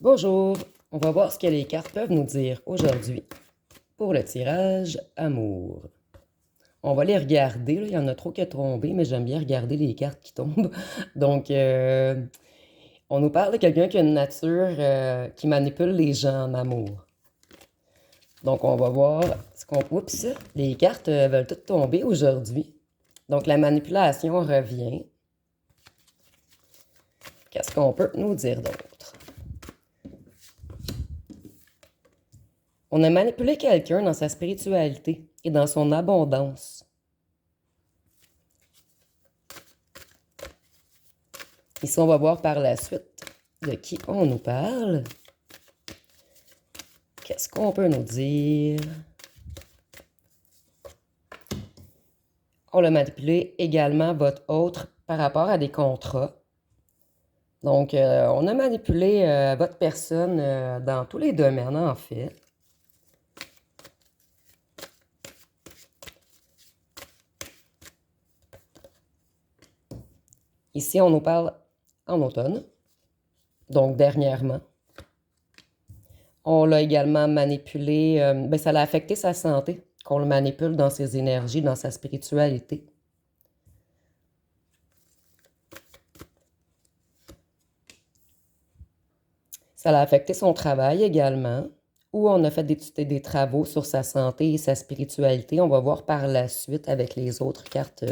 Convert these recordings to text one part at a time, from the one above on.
Bonjour, on va voir ce que les cartes peuvent nous dire aujourd'hui pour le tirage amour. On va les regarder, là. Il y en a trop qui tombé, mais j'aime bien regarder les cartes qui tombent. Donc, on nous parle de quelqu'un qui a une nature qui manipule les gens en amour. Donc, on va voir ce qu'on... Oups, les cartes veulent toutes tomber aujourd'hui. Donc, la manipulation revient. Qu'est-ce qu'on peut nous dire d'autre? On a manipulé quelqu'un dans sa spiritualité et dans son abondance. Ici, on va voir par la suite de qui on nous parle. Qu'est-ce qu'on peut nous dire? On a manipulé également votre autre par rapport à des contrats. Donc, on a manipulé votre personne dans tous les domaines, en fait. Ici, on nous parle en automne, donc dernièrement. On l'a également manipulé, ça l'a affecté sa santé, qu'on le manipule dans ses énergies, dans sa spiritualité. Ça l'a affecté son travail également, où on a fait des travaux sur sa santé et sa spiritualité. On va voir par la suite avec les autres cartes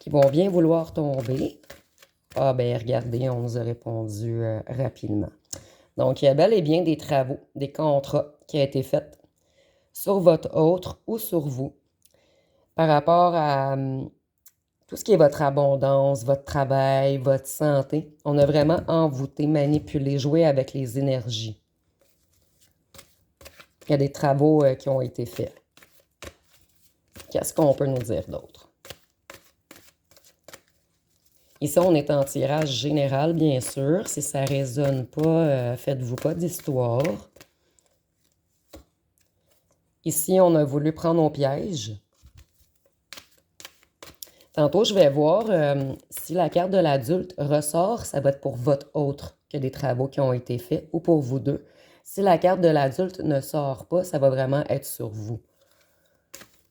qui vont bien vouloir tomber. Ah ben regardez, on nous a répondu rapidement. Donc, il y a bel et bien des travaux, des contrats qui ont été faits sur votre autre ou sur vous par rapport à tout ce qui est votre abondance, votre travail, votre santé. On a vraiment envoûté, manipulé, joué avec les énergies. Il y a des travaux qui ont été faits. Qu'est-ce qu'on peut nous dire d'autre? Ici, on est en tirage général, bien sûr. Si ça ne résonne pas, faites-vous pas d'histoire. Ici, on a voulu prendre au piège. Tantôt, je vais voir si la carte de l'adulte ressort, ça va être pour votre autre que des travaux qui ont été faits ou pour vous deux. Si la carte de l'adulte ne sort pas, ça va vraiment être sur vous.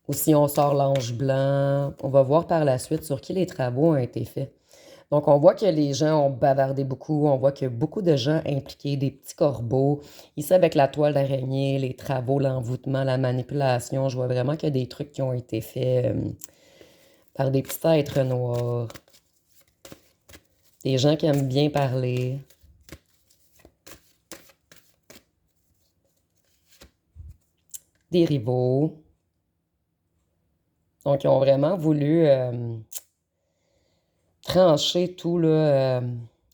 Ou si on sort l'ange blanc, on va voir par la suite sur qui les travaux ont été faits. Donc, on voit que les gens ont bavardé beaucoup. On voit qu'il y a beaucoup de gens impliqués, des petits corbeaux. Ici, avec la toile d'araignée, les travaux, l'envoûtement, la manipulation, je vois vraiment qu'il y a des trucs qui ont été faits par des petits êtres noirs. Des gens qui aiment bien parler. Des rivaux. Donc, ils ont vraiment voulu trancher tout, là.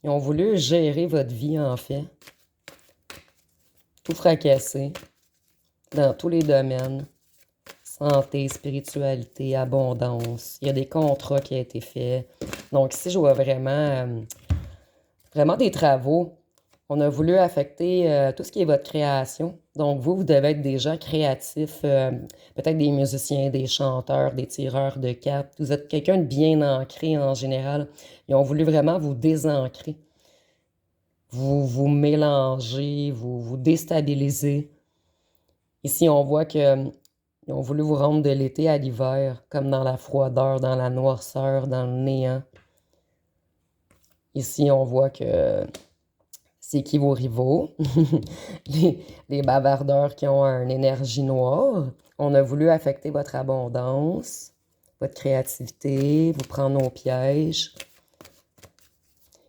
Ils ont voulu gérer votre vie, en fait. Tout fracasser dans tous les domaines. Santé, spiritualité, abondance. Il y a des contrats qui ont été faits. Donc ici, je vois vraiment des travaux. On a voulu affecter tout ce qui est votre création. Donc vous devez être des gens créatifs, peut-être des musiciens, des chanteurs, des tireurs de cartes. Vous êtes quelqu'un de bien ancré en général. Ils ont voulu vraiment vous désancrer. Vous mélanger, vous déstabiliser. Ici, on voit que ils ont voulu vous rendre de l'été à l'hiver, comme dans la froideur, dans la noirceur, dans le néant. Ici, on voit que c'est qui vos rivaux, les bavardeurs qui ont une énergie noire. On a voulu affecter votre abondance, votre créativité, vous prendre au piège.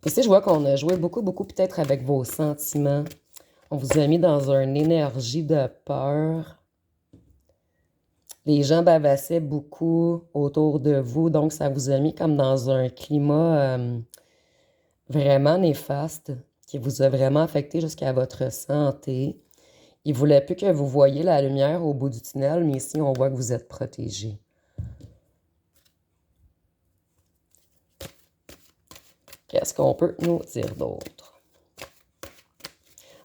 Ici, je vois qu'on a joué beaucoup, peut-être avec vos sentiments. On vous a mis dans une énergie de peur. Les gens bavassaient beaucoup autour de vous, donc ça vous a mis comme dans un climat vraiment néfaste qui vous a vraiment affecté jusqu'à votre santé. Ils ne voulaient plus que vous voyiez la lumière au bout du tunnel, mais ici, on voit que vous êtes protégé. Qu'est-ce qu'on peut nous dire d'autre?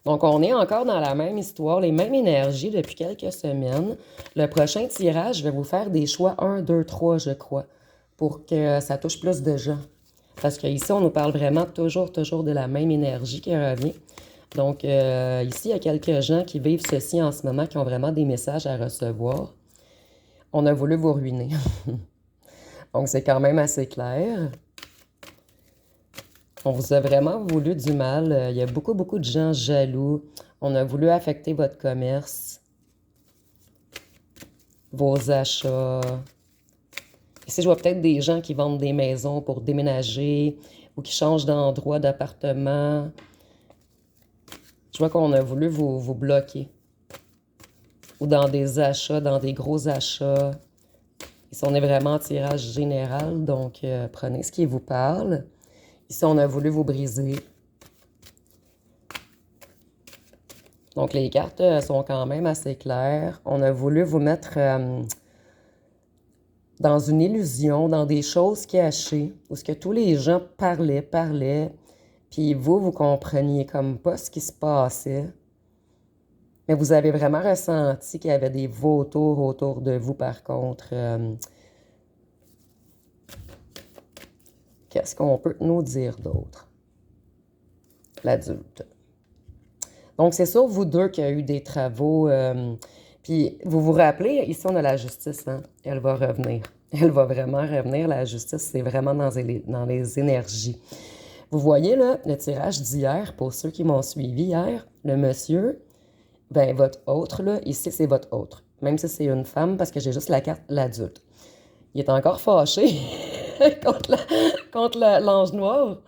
Donc, on est encore dans la même histoire, les mêmes énergies depuis quelques semaines. Le prochain tirage, je vais vous faire des choix 1, 2, 3, je crois, pour que ça touche plus de gens. Parce qu'ici, on nous parle vraiment toujours de la même énergie qui revient. Donc, ici, il y a quelques gens qui vivent ceci en ce moment, qui ont vraiment des messages à recevoir. On a voulu vous ruiner. Donc, c'est quand même assez clair. On vous a vraiment voulu du mal. Il y a beaucoup de gens jaloux. On a voulu affecter votre commerce, vos achats. Ici, je vois peut-être des gens qui vendent des maisons pour déménager ou qui changent d'endroit, d'appartement. Je vois qu'on a voulu vous bloquer. Ou dans des achats, dans des gros achats. Ici, on est vraiment en tirage général, donc prenez ce qui vous parle. Ici, on a voulu vous briser. Donc, les cartes sont quand même assez claires. On a voulu vous mettre dans une illusion, dans des choses cachées, où ce que tous les gens parlaient, puis vous compreniez comme pas ce qui se passait. Mais vous avez vraiment ressenti qu'il y avait des vautours autour de vous, par contre. Qu'est-ce qu'on peut nous dire d'autre? L'adulte. Donc, c'est sur vous deux qu'il y a eu des travaux. Puis, vous vous rappelez, ici, on a la justice, hein? Elle va revenir. Elle va vraiment revenir. La justice, c'est vraiment dans les énergies. Vous voyez, là, le tirage d'hier, pour ceux qui m'ont suivi hier, le monsieur, ben votre autre, là, ici, c'est votre autre. Même si c'est une femme, parce que j'ai juste la carte l'adulte. Il est encore fâché contre l'ange noir.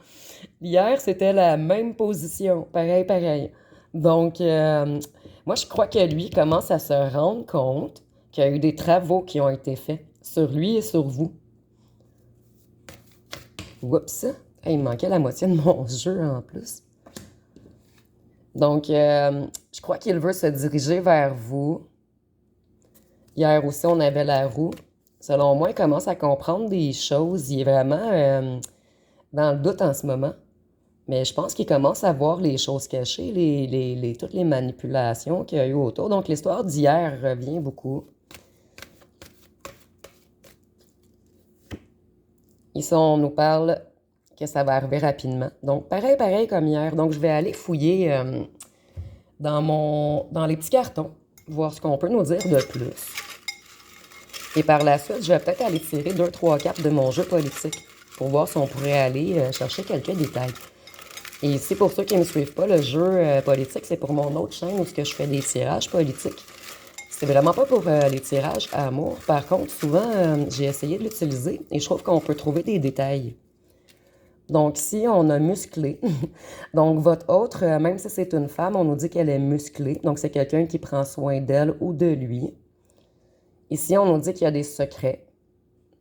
Hier, c'était la même position. Pareil. Donc, moi, je crois que lui commence à se rendre compte qu'il y a eu des travaux qui ont été faits sur lui et sur vous. Oups! Hey, il me manquait la moitié de mon jeu en plus. Donc, je crois qu'il veut se diriger vers vous. Hier aussi, on avait la roue. Selon moi, il commence à comprendre des choses. Il est vraiment dans le doute en ce moment. Mais je pense qu'il commence à voir les choses cachées, toutes les manipulations qu'il y a eu autour. Donc, l'histoire d'hier revient beaucoup. Ici, on nous parle que ça va arriver rapidement. Donc, pareil comme hier. Donc, je vais aller fouiller dans les petits cartons, voir ce qu'on peut nous dire de plus. Et par la suite, je vais peut-être aller tirer 2-3 cartes de mon jeu politique pour voir si on pourrait aller chercher quelques détails. Et ici, pour ceux qui ne me suivent pas, le jeu politique, c'est pour mon autre chaîne où je fais des tirages politiques. C'est vraiment pas pour les tirages à amour. Par contre, souvent, j'ai essayé de l'utiliser et je trouve qu'on peut trouver des détails. Donc, ici, on a musclé. Donc, votre autre, même si c'est une femme, on nous dit qu'elle est musclée. Donc, c'est quelqu'un qui prend soin d'elle ou de lui. Ici, on nous dit qu'il y a des secrets.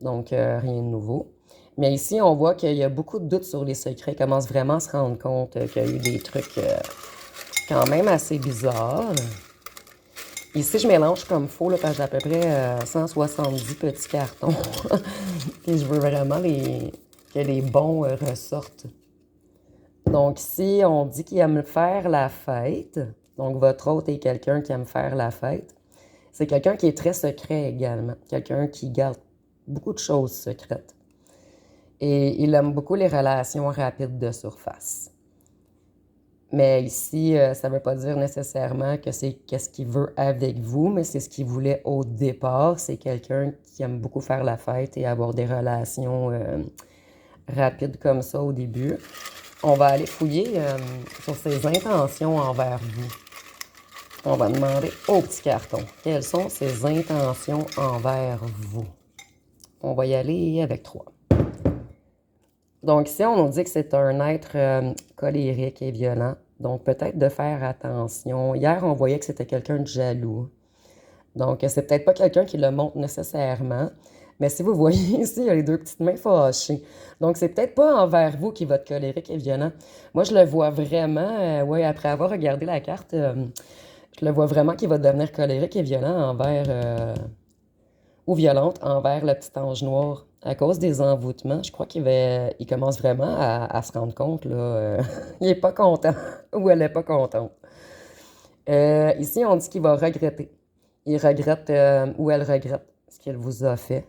Donc, rien de nouveau. Mais ici, on voit qu'il y a beaucoup de doutes sur les secrets. Il commence vraiment à se rendre compte qu'il y a eu des trucs quand même assez bizarres. Ici, je mélange comme faux, là, parce que j'ai à peu près 170 petits cartons. Et je veux vraiment que les bons ressortent. Donc ici, on dit qu'il aime faire la fête. Donc votre hôte est quelqu'un qui aime faire la fête. C'est quelqu'un qui est très secret également. Quelqu'un qui garde beaucoup de choses secrètes. Et il aime beaucoup les relations rapides de surface. Mais ici, ça ne veut pas dire nécessairement que c'est qu'est-ce qu'il veut avec vous, mais c'est ce qu'il voulait au départ. C'est quelqu'un qui aime beaucoup faire la fête et avoir des relations rapides comme ça au début. On va aller fouiller sur ses intentions envers vous. On va demander au petit carton, quelles sont ses intentions envers vous? On va y aller avec 3. Donc ici, on nous dit que c'est un être colérique et violent. Donc peut-être de faire attention. Hier, on voyait que c'était quelqu'un de jaloux. Donc c'est peut-être pas quelqu'un qui le montre nécessairement. Mais si vous voyez ici, il y a les 2 petites mains fâchées. Donc c'est peut-être pas envers vous qui va être colérique et violent. Moi, je le vois vraiment, après avoir regardé la carte, je le vois vraiment qu'il va devenir colérique et violent envers... ou violente envers le petit ange noir. À cause des envoûtements, je crois il commence vraiment à se rendre compte, là. Il n'est pas content ou elle n'est pas contente. Ici, on dit qu'il va regretter. Il regrette ou elle regrette ce qu'il vous a fait.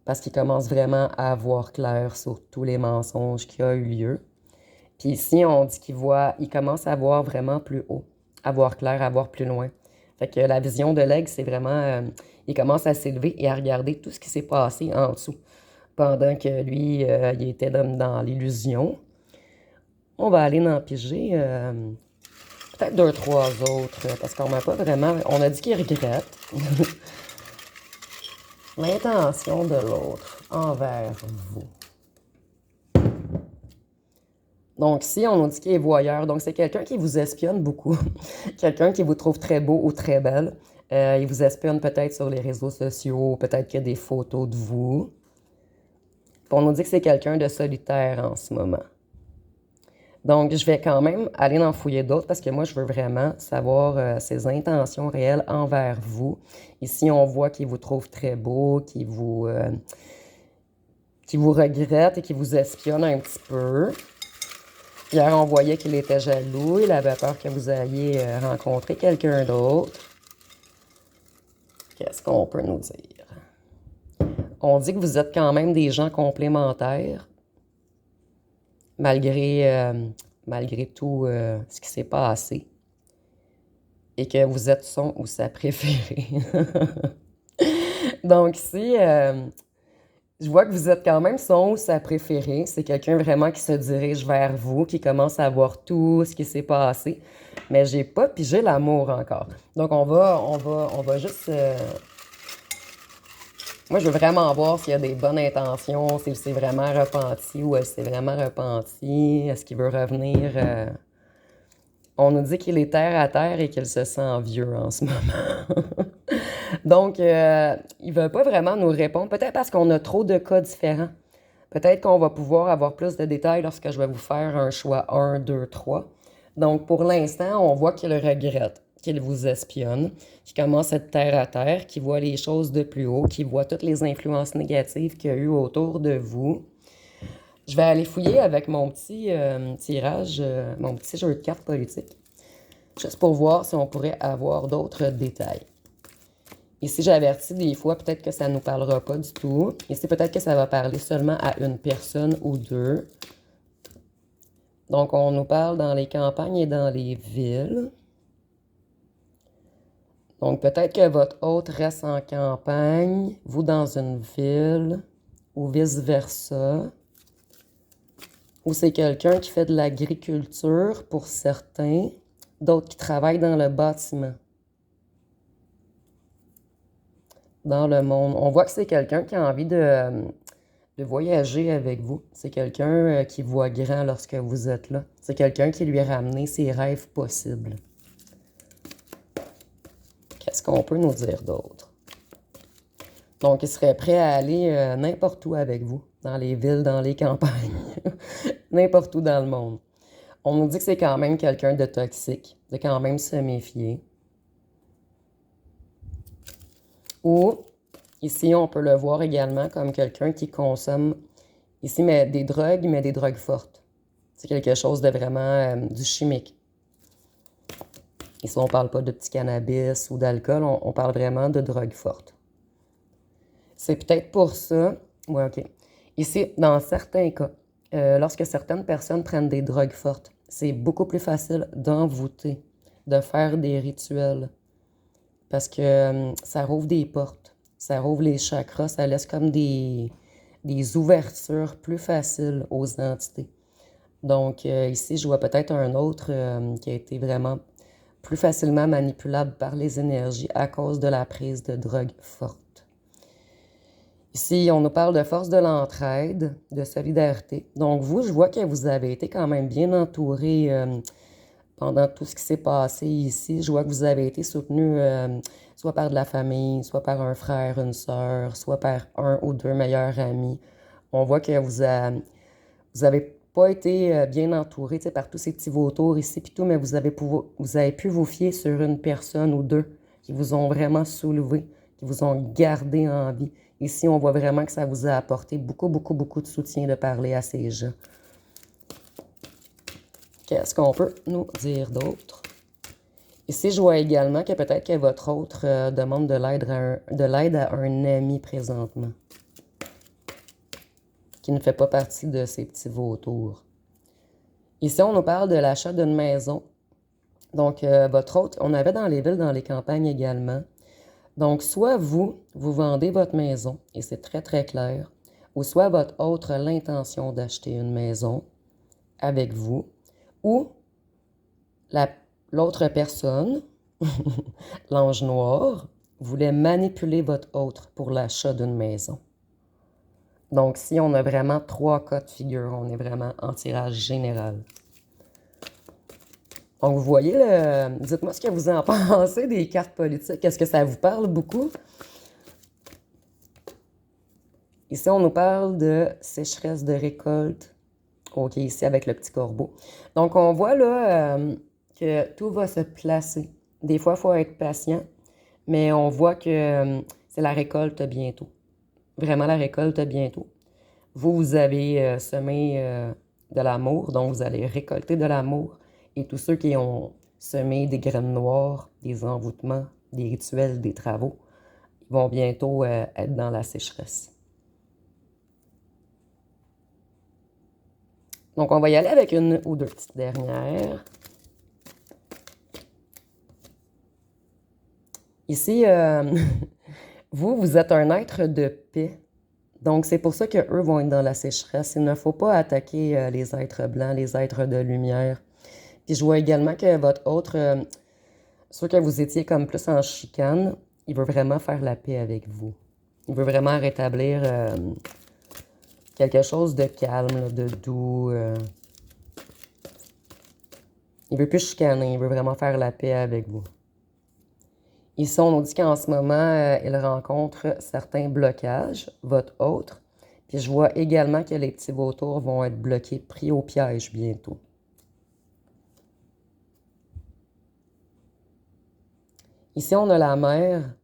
parce qu'il commence vraiment à voir clair sur tous les mensonges qui ont eu lieu. Puis ici, on dit il commence à voir vraiment plus haut, à voir clair, à voir plus loin. Fait que la vision de l'aigle, c'est vraiment, il commence à s'élever et à regarder tout ce qui s'est passé en dessous, pendant que lui, il était dans l'illusion. On va aller en piger peut-être 2, 3 autres, parce qu'on n'a pas vraiment, on a dit qu'il regrette. L'intention de l'autre envers vous. Donc, si on nous dit qu'il est voyeur, donc c'est quelqu'un qui vous espionne beaucoup, quelqu'un qui vous trouve très beau ou très belle. Il vous espionne peut-être sur les réseaux sociaux, peut-être qu'il y a des photos de vous. Puis on nous dit que c'est quelqu'un de solitaire en ce moment. Donc, je vais quand même aller en fouiller d'autres parce que moi, je veux vraiment savoir ses intentions réelles envers vous. Ici, on voit qu'il vous trouve très beau, qu'il vous regrette et qu'il vous espionne un petit peu. Hier, on voyait qu'il était jaloux. Il avait peur que vous alliez rencontrer quelqu'un d'autre. Qu'est-ce qu'on peut nous dire? On dit que vous êtes quand même des gens complémentaires, malgré tout ce qui s'est passé. Et que vous êtes son ou sa préférée. Donc, si je vois que vous êtes quand même son ou sa préférée, c'est quelqu'un vraiment qui se dirige vers vous, qui commence à voir tout ce qui s'est passé. Mais j'ai pas pigé l'amour encore. Donc, on va juste... Moi, je veux vraiment voir s'il y a des bonnes intentions, s'il s'est vraiment repenti ou elle s'est vraiment repentie, est-ce qu'il veut revenir... On nous dit qu'il est terre à terre et qu'il se sent vieux en ce moment. Donc, il ne veut pas vraiment nous répondre, peut-être parce qu'on a trop de cas différents. Peut-être qu'on va pouvoir avoir plus de détails lorsque je vais vous faire un choix 1, 2, 3. Donc, pour l'instant, on voit qu'il regrette, qu'il vous espionne, qu'il commence à être terre à terre, qu'il voit les choses de plus haut, qu'il voit toutes les influences négatives qu'il y a eu autour de vous. Je vais aller fouiller avec mon petit tirage, mon petit jeu de cartes politique, juste pour voir si on pourrait avoir d'autres détails. Ici, j'avertis des fois, peut-être que ça ne nous parlera pas du tout. Ici, peut-être que ça va parler seulement à une personne ou deux. Donc, on nous parle dans les campagnes et dans les villes. Donc, peut-être que votre hôte reste en campagne, vous dans une ville, ou vice-versa. Ou c'est quelqu'un qui fait de l'agriculture pour certains, d'autres qui travaillent dans le bâtiment. Dans le monde. On voit que c'est quelqu'un qui a envie de voyager avec vous. C'est quelqu'un qui voit grand lorsque vous êtes là. C'est quelqu'un qui lui a ramené ses rêves possibles. Qu'est-ce qu'on peut nous dire d'autre? Donc, il serait prêt à aller n'importe où avec vous, dans les villes, dans les campagnes, n'importe où dans le monde. On nous dit que c'est quand même quelqu'un de toxique, de quand même se méfier. Ou, ici, on peut le voir également comme quelqu'un qui consomme, ici, mais des drogues fortes. C'est quelque chose de vraiment du chimique. Ici, on ne parle pas de petit cannabis ou d'alcool, on parle vraiment de drogues fortes. C'est peut-être pour ça, ouais, ok. Ici, dans certains cas, lorsque certaines personnes prennent des drogues fortes, c'est beaucoup plus facile d'envoûter, de faire des rituels. Parce que ça rouvre des portes, ça rouvre les chakras, ça laisse comme des ouvertures plus faciles aux entités. Donc ici, je vois peut-être un autre qui a été vraiment plus facilement manipulable par les énergies à cause de la prise de drogue forte. Ici, on nous parle de force de l'entraide, de solidarité. Donc vous, je vois que vous avez été quand même bien entouré pendant tout ce qui s'est passé ici. Je vois que vous avez été soutenu soit par de la famille, soit par un frère, une sœur, soit par un ou deux meilleurs amis. On voit que vous avez pas été bien entouré par tous ces petits vautours ici puis tout, mais vous avez pu vous fier sur une personne ou deux qui vous ont vraiment soulevé, qui vous ont gardé en vie. Ici, on voit vraiment que ça vous a apporté beaucoup, beaucoup, beaucoup de soutien de parler à ces gens. Qu'est-ce qu'on peut nous dire d'autre? Ici, je vois également que peut-être que votre autre demande de l'aide à un ami présentement. qui ne fait pas partie de ces petits vautours. Ici, on nous parle de l'achat d'une maison. Donc, votre hôte, on avait dans les villes, dans les campagnes également. Donc, soit vous vendez votre maison, et c'est très, très clair, ou soit votre hôte a l'intention d'acheter une maison avec vous, ou l'autre personne, l'ange noir, voulait manipuler votre hôte pour l'achat d'une maison. Donc, si on a vraiment 3 cas de figure, on est vraiment en tirage général. Donc, vous voyez, dites-moi ce que vous en pensez des cartes politiques. Est-ce que ça vous parle beaucoup? Ici, on nous parle de sécheresse de récolte. OK, ici, avec le petit corbeau. Donc, on voit là que tout va se placer. Des fois, il faut être patient, mais on voit que c'est la récolte bientôt. Vraiment la récolte bientôt. Vous avez semé de l'amour, donc vous allez récolter de l'amour. Et tous ceux qui ont semé des graines noires, des envoûtements, des rituels, des travaux, ils vont bientôt être dans la sécheresse. Donc, on va y aller avec une ou deux petites dernières. Ici, vous êtes un être de paix. Donc, c'est pour ça qu'eux vont être dans la sécheresse. Il ne faut pas attaquer les êtres blancs, les êtres de lumière. Puis, je vois également que votre autre, sûr que vous étiez comme plus en chicane, il veut vraiment faire la paix avec vous. Il veut vraiment rétablir quelque chose de calme, là, de doux. Il veut plus chicaner, il veut vraiment faire la paix avec vous. Ici, on nous dit qu'en ce moment, il rencontre certains blocages, votre autre. Puis je vois également que les petits vautours vont être bloqués, pris au piège bientôt. Ici, on a la mer.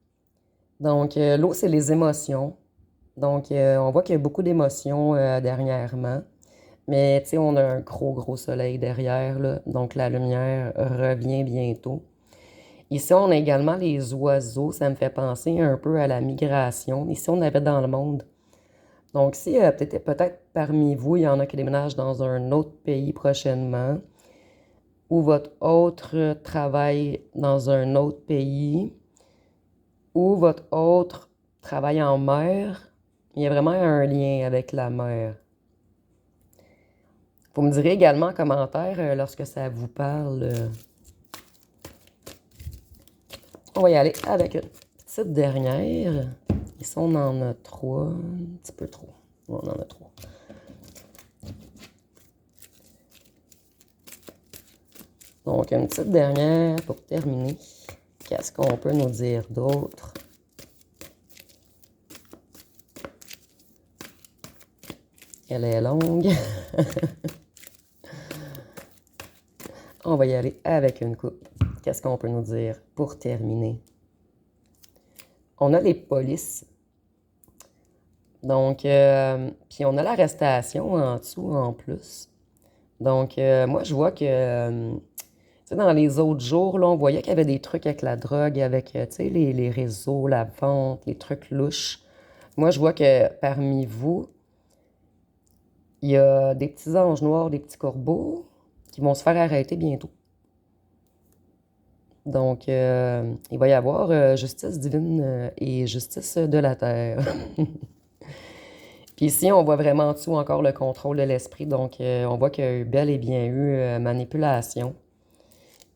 Donc, l'eau, c'est les émotions. Donc, on voit qu'il y a beaucoup d'émotions dernièrement. Mais, tu sais, on a un gros soleil derrière, là. Donc, la lumière revient bientôt. Ici, on a également les oiseaux. Ça me fait penser un peu à la migration. Ici, on avait dans le monde. Donc, si peut-être parmi vous, il y en a qui déménagent dans un autre pays prochainement, ou votre autre travaille dans un autre pays, ou votre autre travaille en mer, il y a vraiment un lien avec la mer. Vous me direz également en commentaire lorsque ça vous parle. On va y aller avec une petite dernière. Ici, on en a 3. Un petit peu trop. On en a 3. Donc, une petite dernière pour terminer. Qu'est-ce qu'on peut nous dire d'autre? Elle est longue. On va y aller avec une coupe. Qu'est-ce qu'on peut nous dire pour terminer? On a les polices. Donc, puis on a l'arrestation en dessous en plus. Donc, moi, je vois que, tu sais, dans les autres jours, là, on voyait qu'il y avait des trucs avec la drogue, avec, tu sais, les réseaux, la vente, les trucs louches. Moi, je vois que parmi vous, il y a des petits anges noirs, des petits corbeaux qui vont se faire arrêter bientôt. Donc, il va y avoir justice divine et justice de la terre. Puis ici, on voit vraiment en dessous encore le contrôle de l'esprit. Donc, on voit qu'il y a eu bel et bien eu manipulation.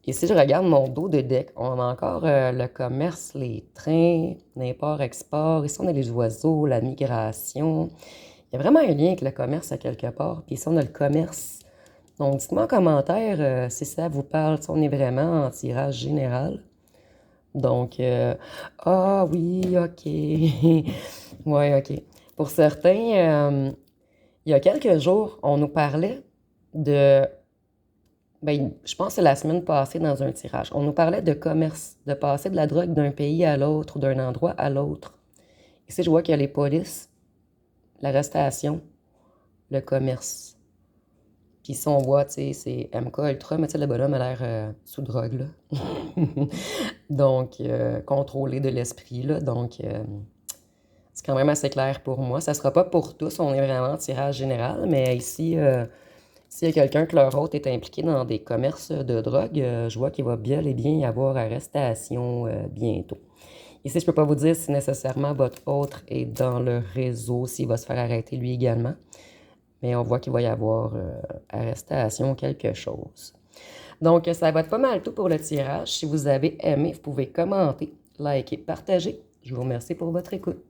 Et si je regarde mon dos de deck, on a encore le commerce, les trains, l'import-export. Ici, on a les oiseaux, la migration. Il y a vraiment un lien avec le commerce à quelque part. Puis ici, on a le commerce. Donc, dites-moi en commentaire si ça vous parle. On est vraiment en tirage général. Donc, ah oui, OK. Ouais, OK. Pour certains, il y a quelques jours, on nous parlait de... Ben, je pense que c'est la semaine passée dans un tirage. On nous parlait de commerce, de passer de la drogue d'un pays à l'autre ou d'un endroit à l'autre. Ici, je vois qu'il y a les polices, l'arrestation, le commerce. Puis ici, on voit, tu sais, c'est MK Ultra, mais tu sais, le bonhomme a l'air sous drogue, là. Donc, contrôlé de l'esprit, là. Donc, C'est quand même assez clair pour moi. Ça ne sera pas pour tous, on est vraiment en tirage général, mais ici, s'il y a quelqu'un que leur hôte est impliqué dans des commerces de drogue, je vois qu'il va bien et bien y avoir arrestation bientôt. Ici, je ne peux pas vous dire si nécessairement votre hôte est dans le réseau, s'il va se faire arrêter lui également. Mais on voit qu'il va y avoir arrestation, quelque chose. Donc, ça va être pas mal tout pour le tirage. Si vous avez aimé, vous pouvez commenter, liker, partager. Je vous remercie pour votre écoute.